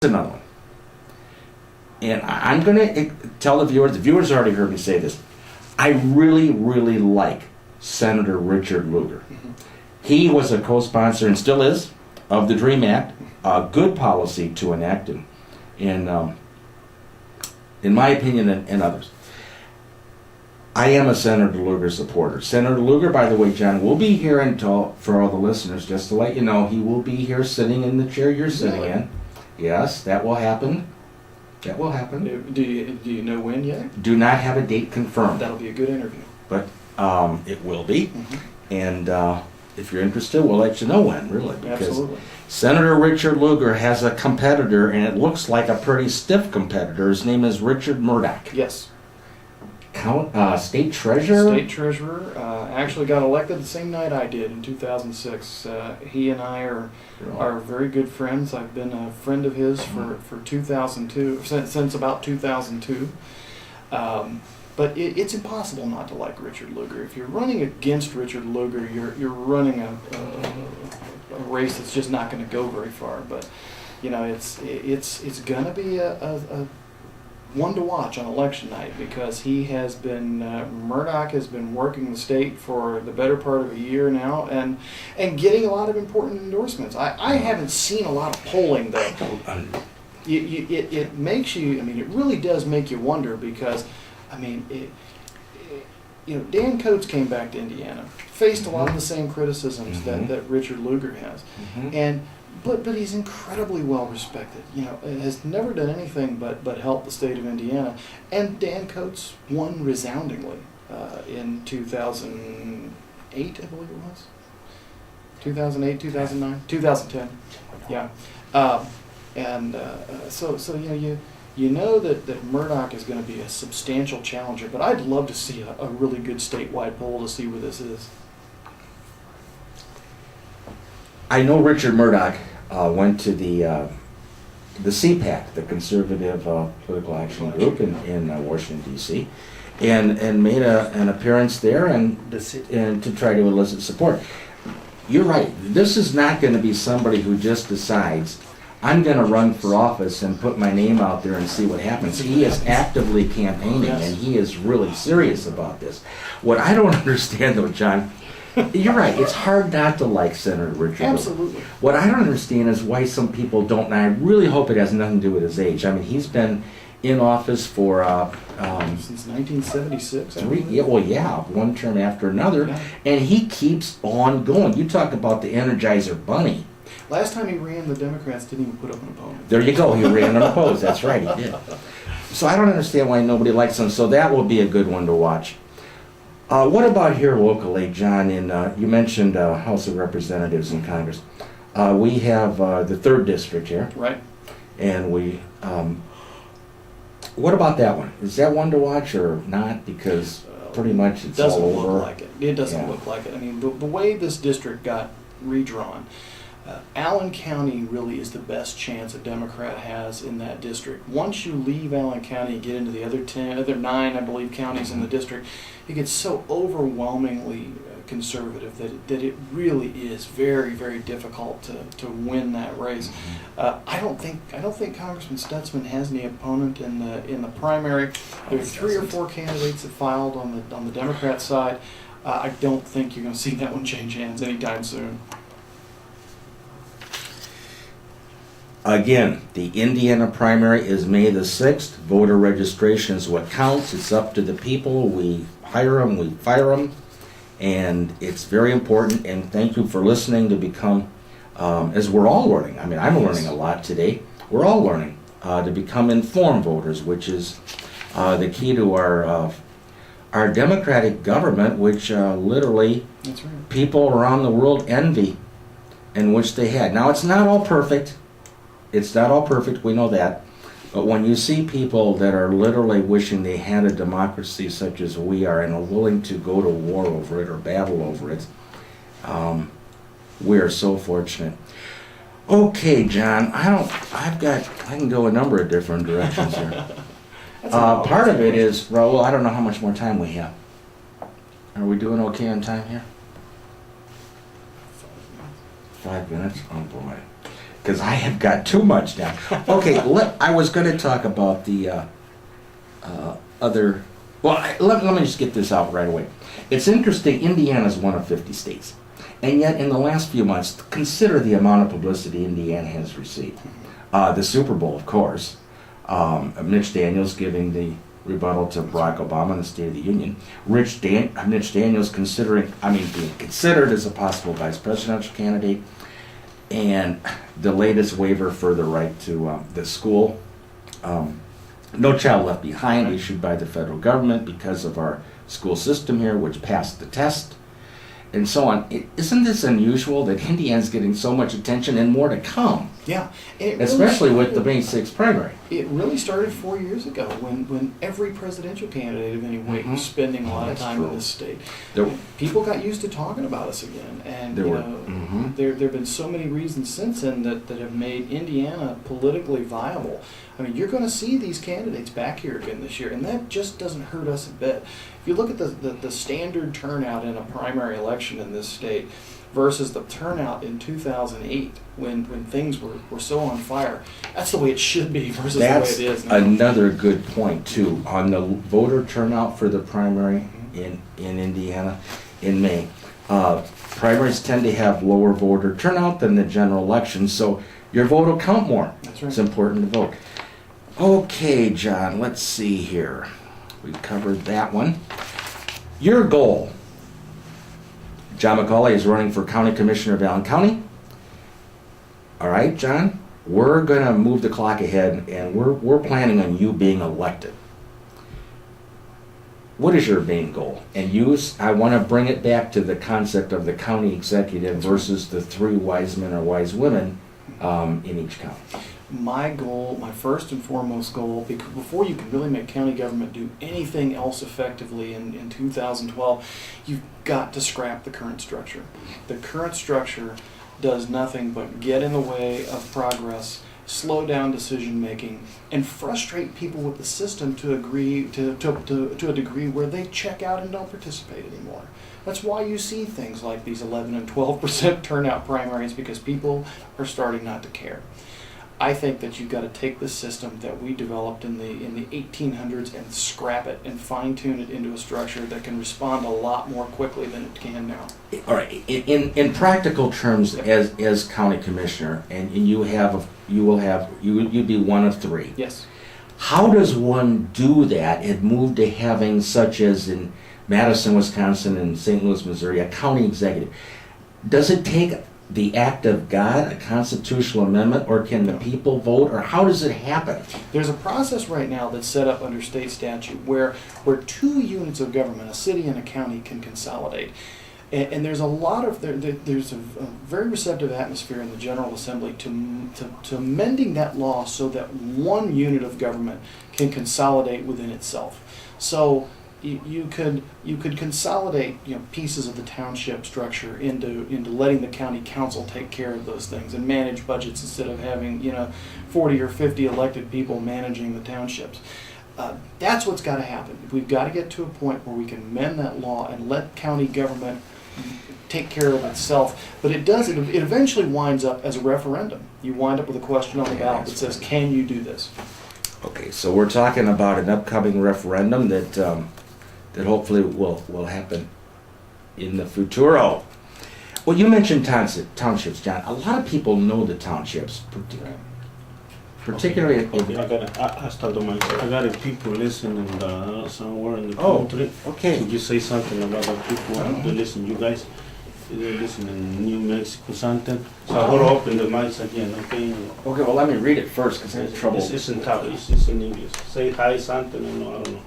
another one. And I'm going to tell the viewers already heard me say this. I really, really like Senator Richard Lugar. Mm-hmm. He was a co-sponsor, and still is, of the DREAM Act, a good policy to enact in my opinion and others. I am a Senator Lugar supporter. Senator Lugar, by the way, John, will be here until, for all the listeners, just to let you know, he will be here sitting in the chair you're sitting in. Yes, that will happen. That will happen. Do you know when yet? Do not have a date confirmed. That'll be a good interview. But it will be. Mm-hmm. And if you're interested, we'll let you know when, really. Because Absolutely. Senator Richard Lugar has a competitor, and it looks like a pretty stiff competitor. His name is Richard Murdoch. Yes. State Treasurer? State Treasurer. Actually got elected the same night I did in 2006. He and I are very good friends. I've been a friend of his for 2002, since about 2002. But it's impossible not to like Richard Lugar. If you're running against Richard Lugar, you're running a race that's just not going to go very far. But you know, it's going to be a one to watch on election night, because he has been Murdoch has been working the state for the better part of a year now, and getting a lot of important endorsements. I haven't seen a lot of polling though. It makes you. I mean, it really does make you wonder, because I mean, Dan Coates came back to Indiana, faced a lot of the same criticisms that Richard Lugar has, and. But he's incredibly well respected. You know, has never done anything but help the state of Indiana. And Dan Coates won resoundingly in 2008, I believe it was. 2008, 2009, 2010. Yeah. So you know that Murdoch is going to be a substantial challenger. But I'd love to see a really good statewide poll to see where this is. I know Richard Murdoch went to the CPAC, the Conservative Political Action Group in Washington, D.C., and made an appearance there and to try to elicit support. You're right. This is not going to be somebody who just decides, I'm going to run for office and put my name out there and see what happens. He is actively campaigning, and he is really serious about this. What I don't understand, though, John, you're right. It's hard not to like Senator Richard. Absolutely. What I don't understand is why some people don't, and I really hope it has nothing to do with his age. I mean, he's been in office for since 1976. One term after another, and he keeps on going. You talk about the Energizer Bunny. Last time he ran, the Democrats didn't even put up an opponent. There you go. He ran unopposed. That's right. He did. So I don't understand why nobody likes him. So that will be a good one to watch. What about here locally, John? You mentioned House of Representatives in Congress. We have the 3rd District here. Right. And we, what about that one? Is that one to watch or not? Because pretty much it's all over. Doesn't look like it. It doesn't look like it. I mean, the way this district got redrawn, Allen County really is the best chance a Democrat has in that district. Once you leave Allen County and get into the other 9, I believe, counties in the district, it gets so overwhelmingly conservative that it really is very, very difficult to win that race. I don't think Congressman Stutzman has any opponent in the primary. There are 3 or 4 candidates that filed on the Democrat side. I don't think you're going to see that one change hands anytime soon. Again, the Indiana primary is May the 6th. Voter registration is what counts. It's up to the people. We hire them, we fire them, and it's very important. And thank you for listening to become, as we're all learning. I mean, I'm learning a lot today. We're all learning to become informed voters, which is the key to our democratic government, which literally people around the world envy and wish they had. Now, it's not all perfect. It's not all perfect, we know that. But when you see people that are literally wishing they had a democracy such as we are and are willing to go to war over it or battle over it, we are so fortunate. Okay, John, I can go a number of different directions here. Part of it is, Raul, I don't know how much more time we have. Are we doing okay on time here? 5 minutes? Oh boy. because I have got too much now. Okay, I was going to talk about the other. Well, let me just get this out right away. It's interesting. Indiana is one of 50 states, and yet in the last few months, consider the amount of publicity Indiana has received. The Super Bowl, of course. Mitch Daniels giving the rebuttal to Barack Obama in the State of the Union. Mitch Daniels being considered as a possible vice presidential candidate, and the latest waiver for the right to the school, No Child Left Behind, issued by the federal government because of our school system here, which passed the test, and so on. Isn't this unusual that Indiana's getting so much attention and more to come? Yeah. Especially with the May 6th primary. It really started 4 years ago when every presidential candidate of any weight was spending a lot of time in this state. People got used to talking about us again, and there have been so many reasons since then that have made Indiana politically viable. I mean, you're going to see these candidates back here again this year, and that just doesn't hurt us a bit. If you look at the standard turnout in a primary election in this state versus the turnout in 2008 when things were so on fire, that's the way it should be versus the way it is now. Another good point, too, on the voter turnout for the primary in Indiana in May. Primaries tend to have lower voter turnout than the general election, so your vote will count more. That's right. It's important to vote. Okay, John, let's see here. We covered that one. Your goal. John McGauley is running for County Commissioner of Allen County. All right, John, we're going to move the clock ahead, and we're planning on you being elected. What is your main goal? And I want to bring it back to the concept of the county executive versus the 3 wise men or wise women in each county. My goal, my first and foremost goal, because before you can really make county government do anything else effectively in 2012, you've got to scrap the current structure. The current structure does nothing but get in the way of progress, slow down decision making, and frustrate people with the system to a degree where they check out and don't participate anymore. That's why you see things like these 11 and 12% turnout primaries, because people are starting not to care. I think that you've got to take the system that we developed in the 1800s and scrap it and fine-tune it into a structure that can respond a lot more quickly than it can now. All right. In practical terms, as county commissioner, and you'd be one of 3. Yes. How does one do that and move to having, such as in Madison, Wisconsin, and St. Louis, Missouri, a county executive? Does it take the act of God, a constitutional amendment, or can the people vote, or how does it happen? There's a process right now that's set up under state statute where 2 units of government, a city and a county, can consolidate. And there's there's a very receptive atmosphere in the General Assembly to amending that law so that 1 unit of government can consolidate within itself. So you could consolidate pieces of the township structure into letting the county council take care of those things and manage budgets instead of having 40 or 50 elected people managing the townships. That's what's got to happen. We've got to get to a point where we can amend that law and let county government take care of itself. But it eventually winds up as a referendum. You wind up with a question on the ballot that says, can you do this? Okay, so we're talking about an upcoming referendum that hopefully will happen in the futuro. Well, you mentioned townships, John. A lot of people know the townships, particularly. Okay, I start on myself. I got people listening somewhere in the country. Okay. Could you say something about the people that listen? You guys, they listen in New Mexico, something. So I gotta open the mics again, okay? Okay, well, let me read it first because I have trouble. It's in top. It's in English. Say hi, something. I don't know.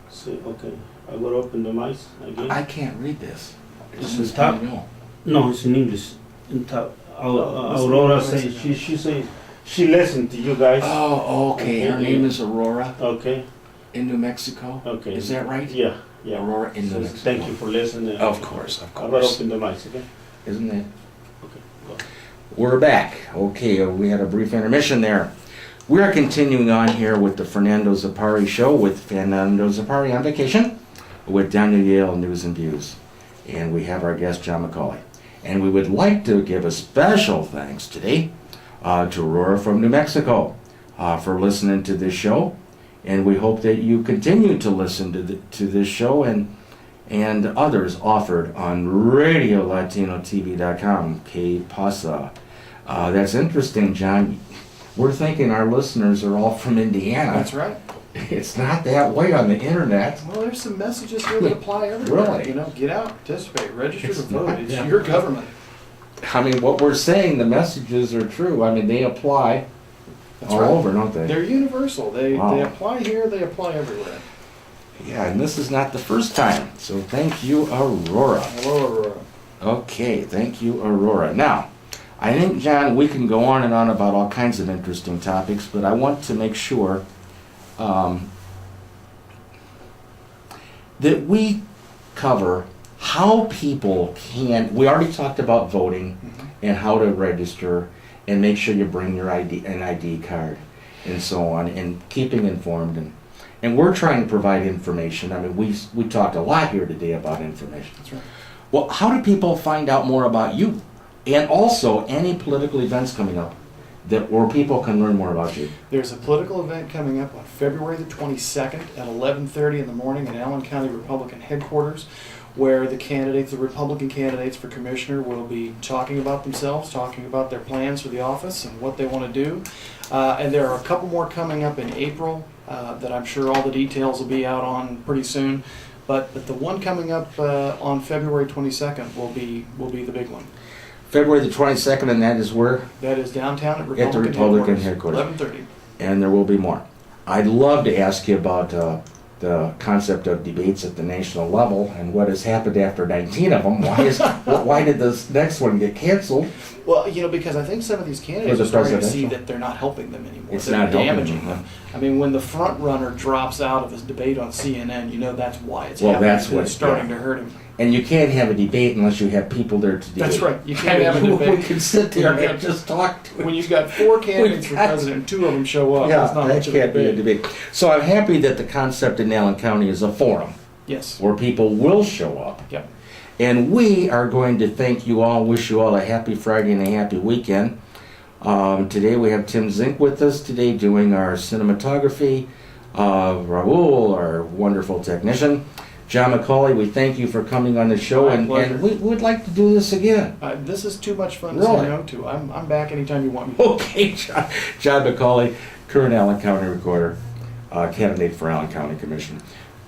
Say okay. I gotta open the mics again. I can't read this. It's in top. No, it's in English. In top. Aurora say she say she listened to you guys. Oh, okay. Her name is Aurora. Okay. In New Mexico. Okay. Is that right? Yeah. Yeah. Aurora in New Mexico. Thank you for listening. Of course. I gotta open the mics again. Isn't it? Okay. Go. We're back. Okay, we had a brief intermission there. We are continuing on here with the Fernando Zapari Show with Fernando Zapari on vacation with Daniel Jehl News and Views. And we have our guest, John McGauley. And we would like to give a special thanks today to Aurora from New Mexico for listening to this show. And we hope that you continue to listen to this show and others offered on RadioLatinoTV.com, Que Pasa. That's interesting, John. We're thinking our listeners are all from Indiana. That's right. It's not that way on the internet. Well, there's some messages here that apply everywhere. Really? You know, get out, participate, register It's to vote. not It's that your way. government. I mean, what we're saying, the messages are true. I mean, they apply That's all right. over, don't they? They're universal. They Wow. apply here, they apply everywhere. Yeah, and this is not the first time. So thank you, Aurora. Hello, Aurora. Okay, thank you, Aurora. Now, I think, John, we can go on and on about all kinds of interesting topics, but I want to make sure that we cover how people can. We already talked about voting and how to register and make sure you bring your an ID card and so on, and keeping informed. And we're trying to provide information. I mean, we talked a lot here today about information. That's right. Well, how do people find out more about you? And also, any political events coming up where people can learn more about you? There's a political event coming up on February the 22nd at 11:30 in the morning at Allen County Republican headquarters, where the Republican candidates for commissioner will be talking about themselves, talking about their plans for the office and what they want to do. And there are a couple more coming up in April that I'm sure all the details will be out on pretty soon. But the one coming up on February 22nd will be the big one. February the 22nd, and that is where? That is downtown at At the Republican headquarters. 11:30. And there will be more. I'd love to ask you about the concept of debates at the national level and what has happened after 19 of them. Why did this next one get canceled? Well, you know, because I think some of these candidates For are the starting to see presidential? that they're not helping them anymore. It's They're not helping damaging them, them. I mean, when the front runner drops out of his debate on CNN, you know that's why it's Well, happening. that's It's what- starting yeah. to hurt him. And you can't have a debate unless you have people there to debate. That's right. You can't have a debate. We can sit there and just talk to When you've got four candidates for got- president and two of them show up, Yeah, that's not that much of a can't be a debate. debate. So I'm happy that the concept in Allen County is a forum Yes. where people will show up. Yep. And we are going to thank you all, wish you all a happy Friday and a happy weekend. Today we have Tim Zink with us today doing our cinematography. Raul, our wonderful technician. John McGauley, we thank you for coming on the show, My and pleasure. we would like to do this again. This is too much fun to Really? say no to. I'm back anytime you want me. Okay, John McGauley, current Allen County recorder, candidate for Allen County Commission.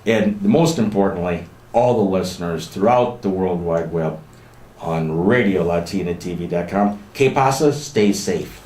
And most importantly, all the listeners throughout the World Wide Web on RadioLatinaTV.com. Que pasa, stay safe.